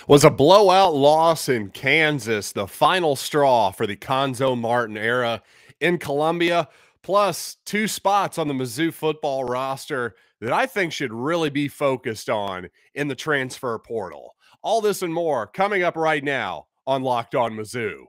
Was a blowout loss in Kansas the final straw for the Cuonzo Martin era in Columbia, plus two spots on the Mizzou football roster that I think should really be focused on in the transfer portal? All this and more coming up right now on Locked On Mizzou.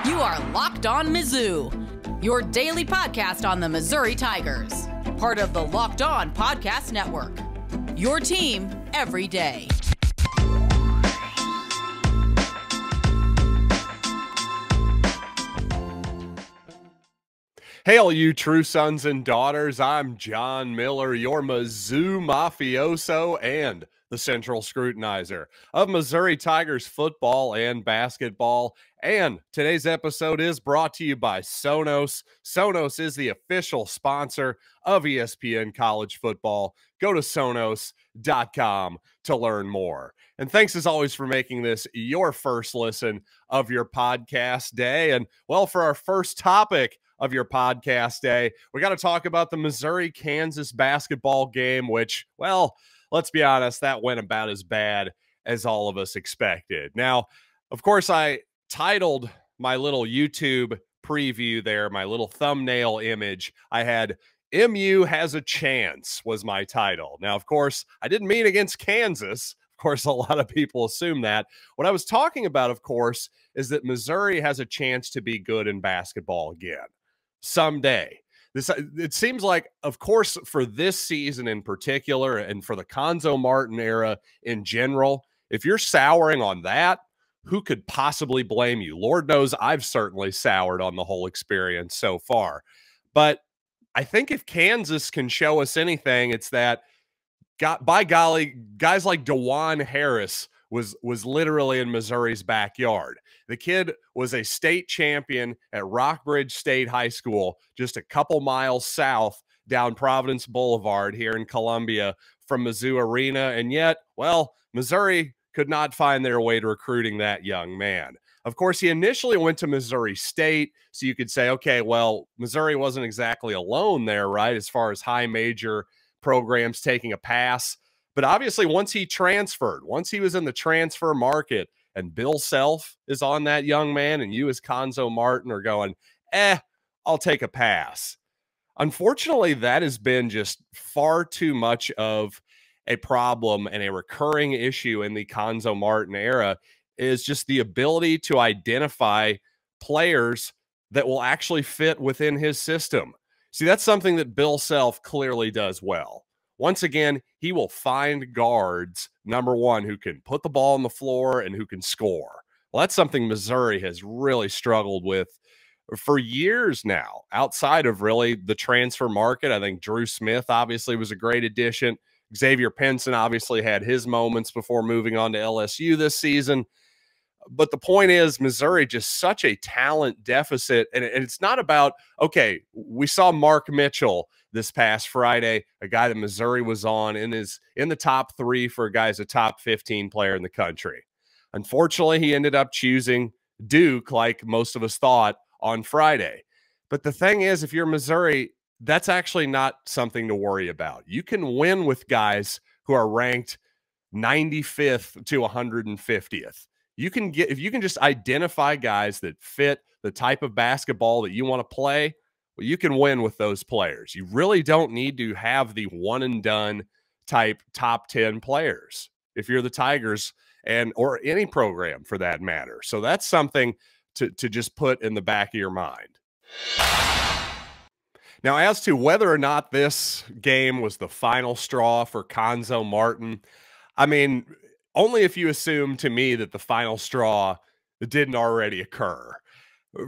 You are Locked On Mizzou, your daily podcast on the Missouri Tigers. Part of the Locked On Podcast Network. Your team every day. Hail, you true sons and daughters. I'm John Miller, your Mizzou mafioso and the central scrutinizer of Missouri Tigers football and basketball. And today's episode is brought to you by Sonos. Sonos is the official sponsor of ESPN College Football. Go to Sonos.com to learn more. And thanks as always for making this your first listen of your podcast day. And well, for our first topic of your podcast day, we got to talk about the Missouri-Kansas basketball game, which, well, let's be honest, that went about as bad as all of us expected. Now, of course, I titled my little YouTube preview there, my little thumbnail image. I had MU has a chance was my title. Now, of course, I didn't mean against Kansas. Of course, a lot of people assume that. What I was talking about, of course, is that Missouri has a chance to be good in basketball again someday. It seems like, of course, for this season in particular and for the Cuonzo Martin era in general, if you're souring on that, who could possibly blame you? Lord knows I've certainly soured on the whole experience so far. But I think if Kansas can show us anything, it's that, by golly, guys like DeJuan Harris was literally in Missouri's backyard. The kid was a state champion at Rockbridge State High School, just a couple miles south down Providence Boulevard here in Columbia from Mizzou Arena. And yet, well, Missouri could not find their way to recruiting that young man. Of course, he initially went to Missouri State, so you could say, okay, well, Missouri wasn't exactly alone there, right, as far as high major programs taking a pass. But obviously, once he transferred, once he was in the transfer market, and Bill Self is on that young man, and you as Cuonzo Martin are going, I'll take a pass. Unfortunately, that has been just far too much of a problem and a recurring issue in the Cuonzo Martin era, is just the ability to identify players that will actually fit within his system. See, that's something that Bill Self clearly does well. Once again, he will find guards, number one, who can put the ball on the floor and who can score. Well, that's something Missouri has really struggled with for years now, outside of really the transfer market. I think Drew Smith obviously was a great addition. Xavier Pinson obviously had his moments before moving on to LSU this season. But the point is, Missouri just such a talent deficit. And it's not about, okay, we saw Mark Mitchell this past Friday, a guy that Missouri was on in the top 3 for a guy who's a top 15 player in the country. Unfortunately, he ended up choosing Duke, like most of us thought, on Friday. But the thing is, if you're Missouri, that's actually not something to worry about. You can win with guys who are ranked 95th to 150th. If you can just identify guys that fit the type of basketball that you want to play, well, you can win with those players. You really don't need to have the one and done type top 10 players if you're the Tigers or any program for that matter. So that's something to just put in the back of your mind. Now, as to whether or not this game was the final straw for Cuonzo Martin, I mean, only if you assume to me that the final straw didn't already occur.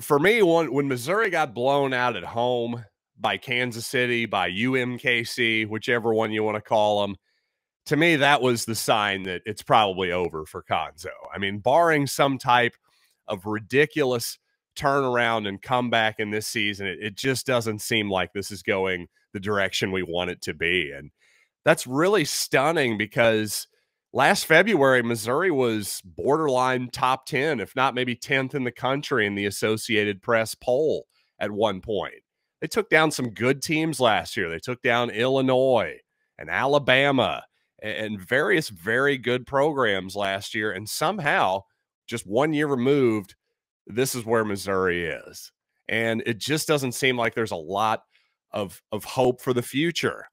For me, when Missouri got blown out at home by Kansas City, by UMKC, whichever one you want to call them, to me, that was the sign that it's probably over for Cuonzo. I mean, barring some type of ridiculous turnaround and comeback in this season, it just doesn't seem like this is going the direction we want it to be. And that's really stunning because last February, Missouri was borderline top 10, if not maybe 10th in the country in the Associated Press poll at one point. They took down some good teams last year. They took down Illinois and Alabama and various very good programs last year. And somehow, just 1 year removed, this is where Missouri is. And it just doesn't seem like there's a lot of hope for the future.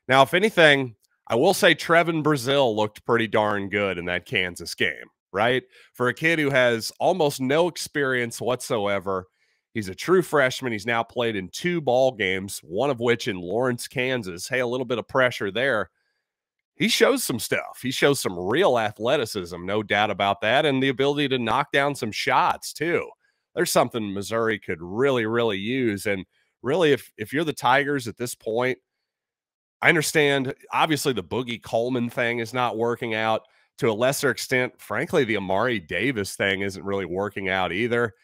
Now, if anything, I will say Trevin Brazil looked pretty darn good in that Kansas game, right? For a kid who has almost no experience whatsoever. He's a true freshman. He's now played in 2 ball games, one of which in Lawrence, Kansas. Hey, a little bit of pressure there. He shows some stuff. He shows some real athleticism, no doubt about that, and the ability to knock down some shots too. There's something Missouri could really, really use. And really, if you're the Tigers at this point, I understand, obviously, the Boogie Coleman thing is not working out. To a lesser extent, frankly, the Amari Davis thing isn't really working out either.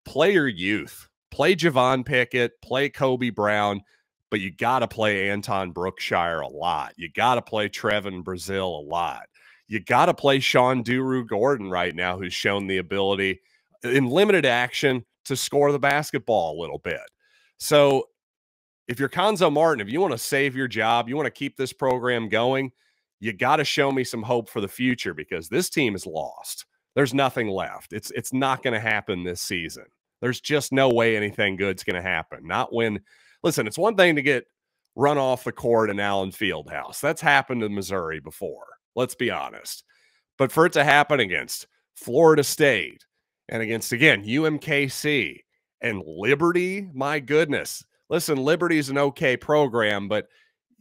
Play your youth. Play Javon Pickett. Play Kobe Brown. But you got to play Anton Brookshire a lot. You got to play Trevin Brazil a lot. You got to play Sean Duru-Gordon right now, who's shown the ability in limited action to score the basketball a little bit. So if you're Cuonzo Martin, if you want to save your job, you want to keep this program going, you got to show me some hope for the future, because this team is lost. There's nothing left. It's not going to happen this season. There's just no way anything good's going to happen. Not when, listen, it's one thing to get run off the court in Allen Fieldhouse. That's happened to Missouri before. Let's be honest. But for it to happen against Florida State and against, again, UMKC and Liberty, my goodness. Listen, Liberty's an okay program, but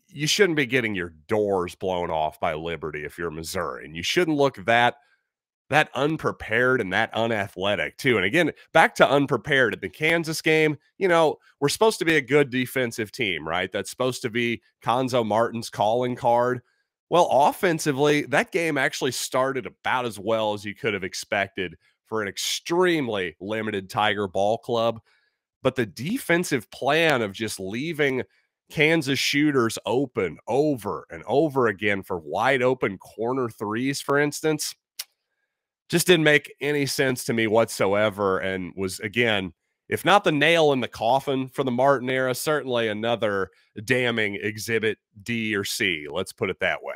you shouldn't be getting your doors blown off by Liberty if you're Missouri. And you shouldn't look that unprepared and that unathletic too. And again, back to unprepared at the Kansas game, you know, we're supposed to be a good defensive team, right? That's supposed to be Cuonzo Martin's calling card. Well, offensively, that game actually started about as well as you could have expected for an extremely limited Tiger ball club. But the defensive plan of just leaving Kansas shooters open over and over again for wide open corner threes, for instance, just didn't make any sense to me whatsoever, and was, again, if not the nail in the coffin for the Martin era, certainly another damning exhibit D or C. Let's put it that way.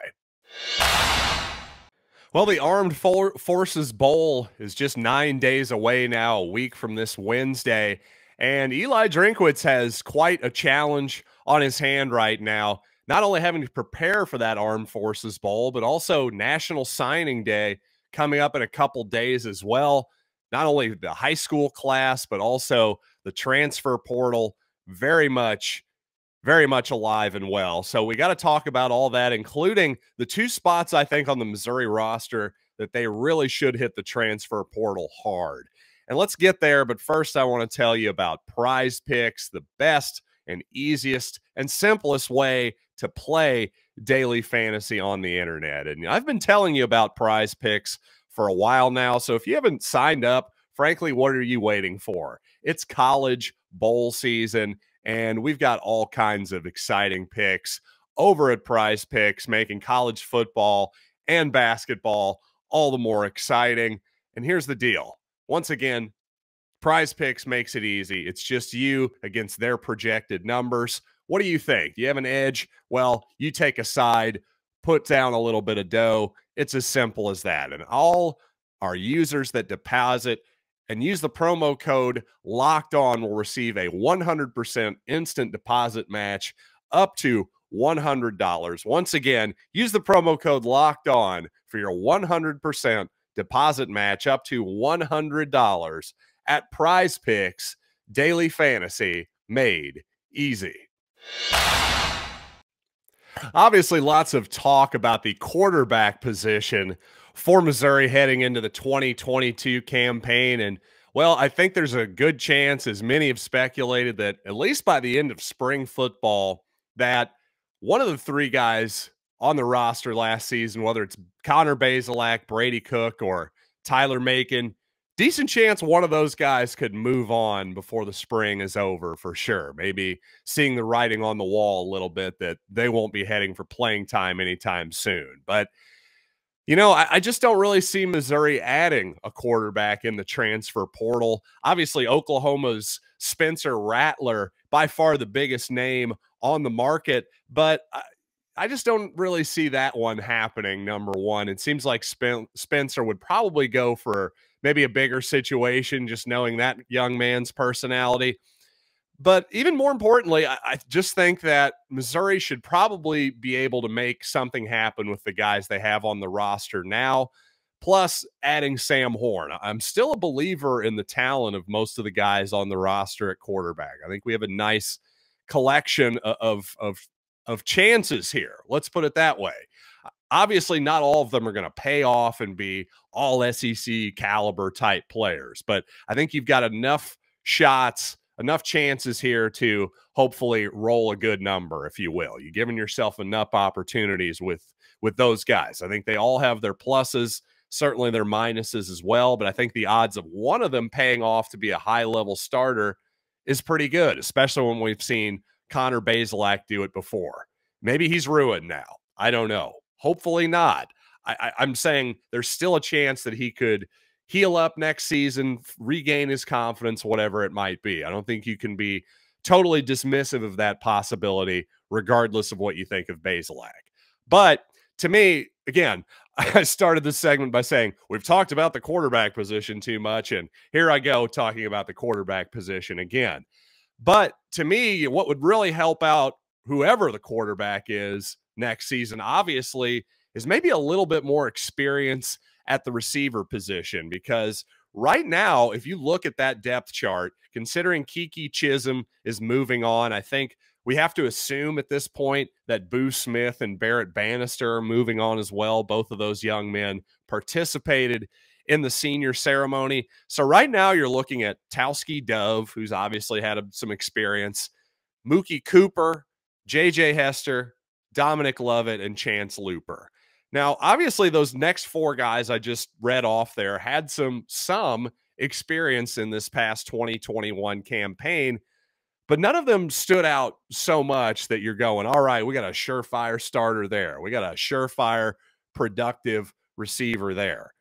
Well, the Armed Forces Bowl is just 9 days away now, a week from this Wednesday, and Eli Drinkwitz has quite a challenge on his hand right now, not only having to prepare for that Armed Forces Bowl, but also National Signing Day coming up in a couple days as well. Not only the high school class, but also the transfer portal, very much alive and well. So we got to talk about all that, including the 2 spots, I think, on the Missouri roster that they really should hit the transfer portal hard. And let's get there, but first I want to tell you about Prize Picks, the best and easiest and simplest way to play daily fantasy on the internet. And I've been telling you about Prize Picks for a while now, so if you haven't signed up, frankly, what are you waiting for? It's college bowl season, and we've got all kinds of exciting picks over at Prize Picks, making college football and basketball all the more exciting. And here's the deal. Once again, Prize Picks makes it easy. It's just you against their projected numbers. What do you think? Do you have an edge? Well, you take a side, put down a little bit of dough. It's as simple as that. And all our users that deposit and use the promo code Locked On will receive a 100% instant deposit match up to $100. Once again, use the promo code Locked On for your 100% deposit match up to $100 at Prize Picks. Daily fantasy made easy. Obviously, lots of talk about the quarterback position for Missouri heading into the 2022 campaign. And, well, I think there's a good chance, as many have speculated, that at least by the end of spring football, that one of the 3 guys on the roster last season, whether it's Connor Bazelak, Brady Cook, or Tyler Macon, decent chance one of those guys could move on before the spring is over for sure. Maybe seeing the writing on the wall a little bit that they won't be heading for playing time anytime soon. But I just don't really see Missouri adding a quarterback in the transfer portal. Obviously, Oklahoma's Spencer Rattler, by far the biggest name on the market, but I just don't really see that one happening, number one. It seems like Spencer would probably go for maybe a bigger situation, just knowing that young man's personality. But even more importantly, I just think that Missouri should probably be able to make something happen with the guys they have on the roster now, plus adding Sam Horn. I'm still a believer in the talent of most of the guys on the roster at quarterback. I think we have a nice collection of chances here. Let's put it that way. Obviously, not all of them are going to pay off and be all SEC caliber type players, but I think you've got enough shots, enough chances here to hopefully roll a good number, if you will. You're giving yourself enough opportunities with those guys. I think they all have their pluses, certainly their minuses as well, but I think the odds of one of them paying off to be a high-level starter is pretty good, especially when we've seen Connor Bazelak do it before. Maybe he's ruined now. I don't know. Hopefully not. I'm saying there's still a chance that he could heal up next season, regain his confidence, whatever it might be. I don't think you can be totally dismissive of that possibility, regardless of what you think of Bazelak. But to me, again, I started this segment by saying we've talked about the quarterback position too much, and here I go talking about the quarterback position again. But to me, what would really help out whoever the quarterback is next season, obviously, is maybe a little bit more experience at the receiver position, because right now, if you look at that depth chart, considering Kiki Chisholm is moving on, I think we have to assume at this point that Boo Smith and Barrett Bannister are moving on as well. Both of those young men participated in the senior ceremony. So right now you're looking at Towski Dove, who's obviously had some experience, Mookie Cooper, J.J. Hester, Dominic Lovett, and Chance Looper. Now, obviously, those next four guys I just read off there had some experience in this past 2021 campaign, but none of them stood out so much that you're going, all right, we got a surefire starter there. We got a surefire productive receiver there.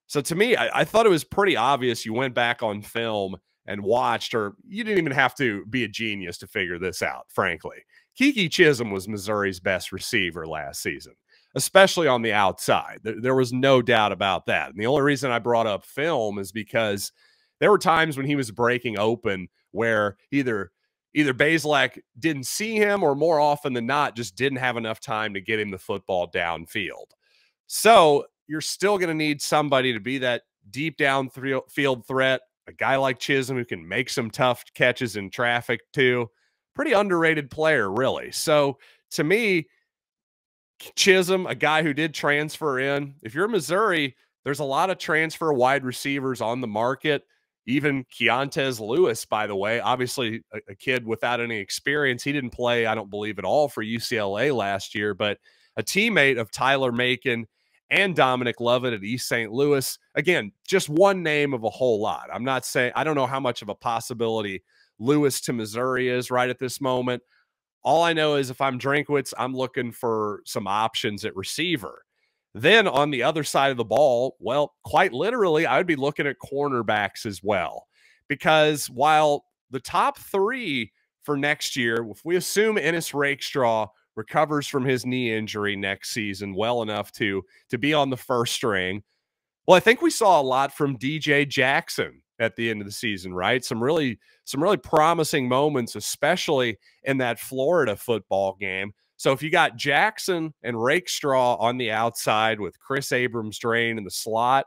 So to me, I thought it was pretty obvious. You went back on film and watched, or you didn't even have to be a genius to figure this out, frankly. Kiki Chisholm was Missouri's best receiver last season, especially on the outside. There was no doubt about that. And the only reason I brought up film is because there were times when he was breaking open where either Bazelak didn't see him, or more often than not, just didn't have enough time to get him the football downfield. So you're still going to need somebody to be that deep downfield threat, a guy like Chisholm who can make some tough catches in traffic too. Pretty underrated player, really. So to me, Chisholm, a guy who did transfer in. If you're Missouri, there's a lot of transfer wide receivers on the market. Even Keontez Lewis, by the way, obviously a kid without any experience. He didn't play, I don't believe, at all for UCLA last year, but a teammate of Tyler Macon and Dominic Lovett at East St. Louis. Again, just one name of a whole lot. I'm not saying, I don't know how much of a possibility Lewis to Missouri is right at this moment. All I know is if I'm Drinkwitz, I'm looking for some options at receiver. Then on the other side of the ball, well, quite literally, I would be looking at cornerbacks as well. Because while the top three for next year, if we assume Ennis Rakestraw recovers from his knee injury next season well enough to be on the first string, well, I think we saw a lot from DJ Jackson at the end of the season, right? Some really promising moments, especially in that Florida football game. So if you got Jackson and Rakestraw on the outside with Chris Abrams-Drain in the slot,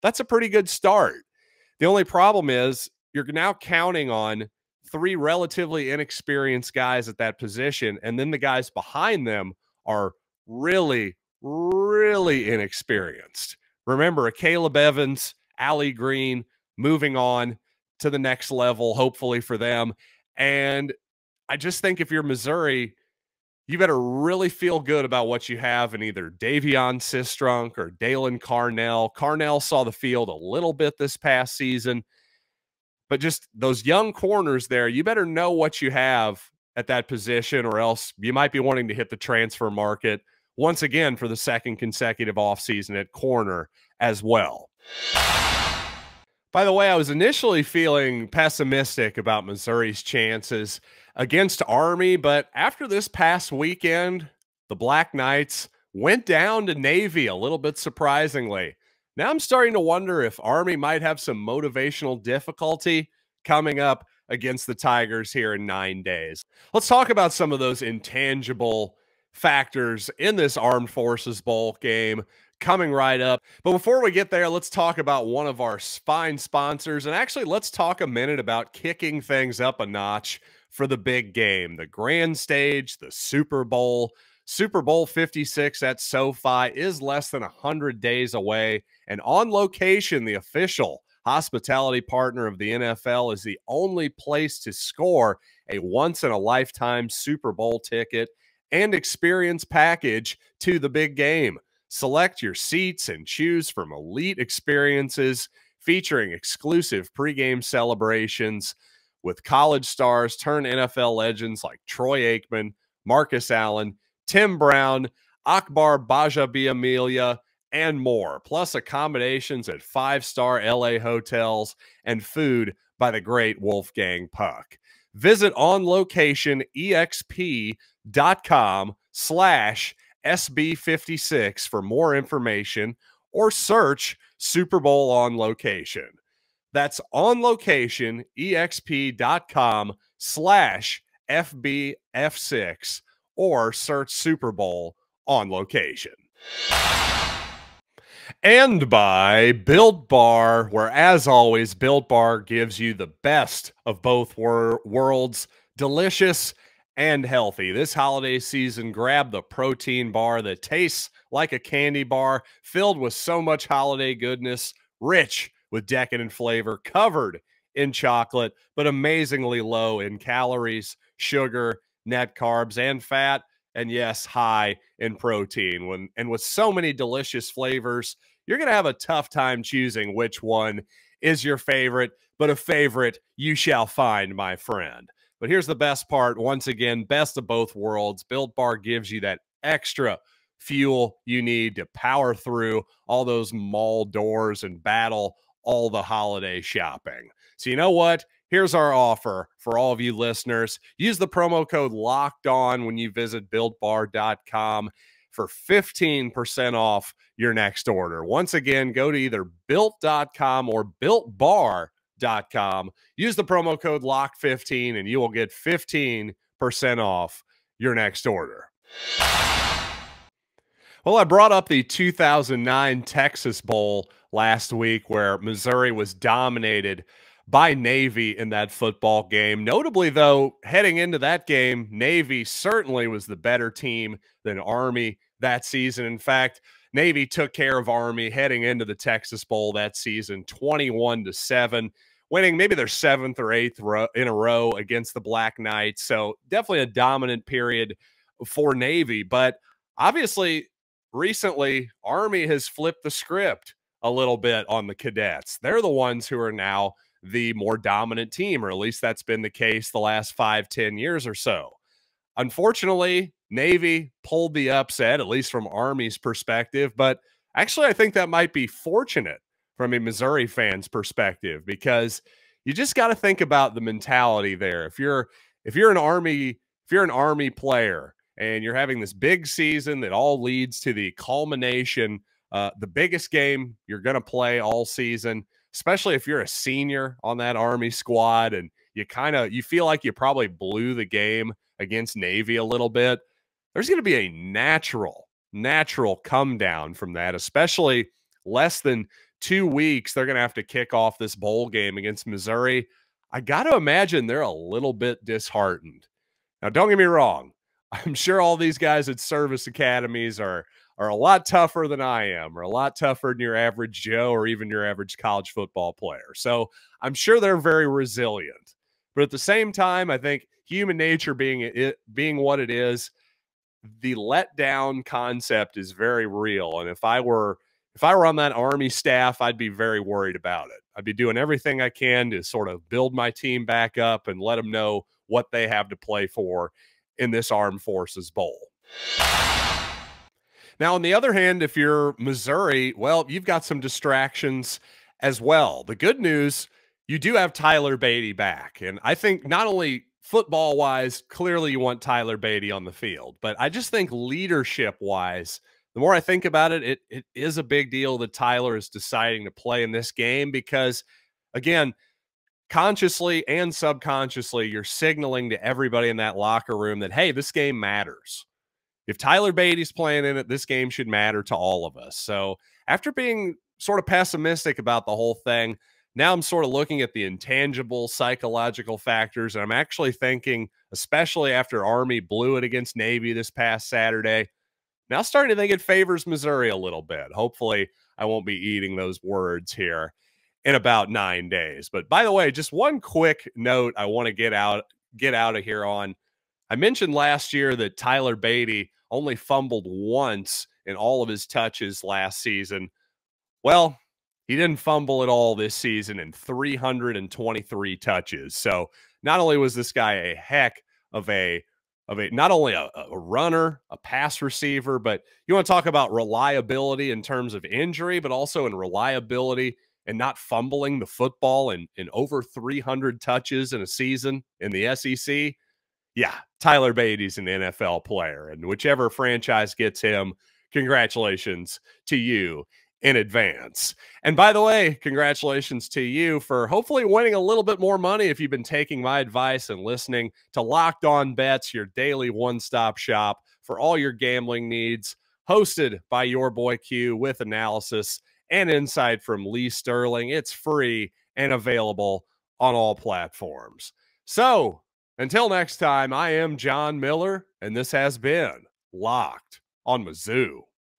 that's a pretty good start. The only problem is you're now counting on three relatively inexperienced guys at that position, and then the guys behind them are really, really inexperienced. Remember, Caleb Evans, Allie Green, moving on to the next level, hopefully for them. And I just think if you're Missouri, you better really feel good about what you have in either Davion Sistrunk or Dalen Carnell. Carnell saw the field a little bit this past season, but just those young corners there, you better know what you have at that position, or else you might be wanting to hit the transfer market once again for the second consecutive offseason at corner as well. By the way, I was initially feeling pessimistic about Missouri's chances against Army, but after this past weekend, the Black Knights went down to Navy a little bit surprisingly. Now I'm starting to wonder if Army might have some motivational difficulty coming up against the Tigers here in 9 days. Let's talk about some of those intangible factors in this Armed Forces Bowl game coming right up. But before we get there, let's talk about one of our fine sponsors. And actually, let's talk a minute about kicking things up a notch for the big game, the grand stage, the Super Bowl. Super Bowl 56 at SoFi is less than 100 days away. And On Location, the official hospitality partner of the NFL, is the only place to score a once-in-a-lifetime Super Bowl ticket and experience package to the big game. Select your seats and choose from elite experiences featuring exclusive pregame celebrations with college stars turned NFL legends like Troy Aikman, Marcus Allen, Tim Brown, Akbar Bajabiamilia, and more, plus accommodations at 5-star LA hotels and food by the great Wolfgang Puck. Visit onlocation.com/SB56 for more information or search Super Bowl On Location. That's onlocation.exp.com/FBF6 or search Super Bowl On Location. And by Built Bar, where, as always, Built Bar gives you the best of both worlds, delicious and healthy. This holiday season, grab the protein bar that tastes like a candy bar, filled with so much holiday goodness, rich with decadent flavor, covered in chocolate, but amazingly low in calories, sugar, net carbs, and fat. And yes, high in protein. And with so many delicious flavors, you're going to have a tough time choosing which one is your favorite, but a favorite you shall find, my friend. But here's the best part. Once again, best of both worlds. Built Bar gives you that extra fuel you need to power through all those mall doors and battle all the holiday shopping. So you know what? Here's our offer for all of you listeners. Use the promo code LOCKEDON when you visit BuiltBar.com for 15% off your next order. Once again, go to either Built.com or BuiltBar.com. Use the promo code LOCK15 and you will get 15% off your next order. Well, I brought up the 2009 Texas Bowl last week where Missouri was dominated by Navy in that football game. Notably, though, heading into that game, Navy certainly was the better team than Army that season. In fact, Navy took care of Army heading into the Texas Bowl that season, 21-7, winning maybe their 7th or 8th in a row against the Black Knights. So definitely a dominant period for Navy. But obviously, recently, Army has flipped the script a little bit on the cadets. They're the ones who are now the more dominant team, or at least that's been the case the last 5-10 years or so. Unfortunately, Navy pulled the upset, at least from Army's perspective, but actually I think that might be fortunate from a Missouri fan's perspective, because you just got to think about the mentality there. If you're an Army player and you're having this big season that all leads to the culmination, the biggest game you're going to play all season, especially if you're a senior on that Army squad and you feel like you probably blew the game against Navy a little bit, there's going to be a natural come down from that, especially less than 2 weeks. They're going to have to kick off this bowl game against Missouri. I got to imagine they're a little bit disheartened. Now, don't get me wrong. I'm sure all these guys at service academies are a lot tougher than I am, or a lot tougher than your average Joe or even your average college football player. So I'm sure they're very resilient. But at the same time, I think human nature being what it is, the letdown concept is very real. And if I were on that Army staff, I'd be very worried about it. I'd be doing everything I can to sort of build my team back up and let them know what they have to play for in this Armed Forces Bowl. Now, on the other hand, if you're Missouri, well, you've got some distractions as well. The good news, you do have Tyler Beatty back. And I think not only football-wise, clearly you want Tyler Beatty on the field, but I just think leadership-wise, the more I think about it, it is a big deal that Tyler is deciding to play in this game because, again, consciously and subconsciously, you're signaling to everybody in that locker room that, hey, this game matters. If Tyler Beatty's playing in it, this game should matter to all of us. So after being sort of pessimistic about the whole thing, now I'm sort of looking at the intangible psychological factors, and I'm actually thinking, especially after Army blew it against Navy this past Saturday, now starting to think it favors Missouri a little bit. Hopefully I won't be eating those words here in about 9 days. But by the way, just one quick note I want to get out of here on. I mentioned last year that Tyler Beatty only fumbled once in all of his touches last season. Well, he didn't fumble at all this season in 323 touches. So not only was this guy a heck of a not only a runner, a pass receiver, but you want to talk about reliability in terms of injury, but also in reliability and not fumbling the football in over 300 touches in a season in the SEC. Yeah, Tyler Beatty's an NFL player, and whichever franchise gets him, congratulations to you in advance. And by the way, congratulations to you for hopefully winning a little bit more money if you've been taking my advice and listening to Locked On Bets, your daily one-stop shop for all your gambling needs, hosted by your boy Q with analysis and insight from Lee Sterling. It's free and available on all platforms. So, until next time, I am John Miller, and this has been Locked on Mizzou.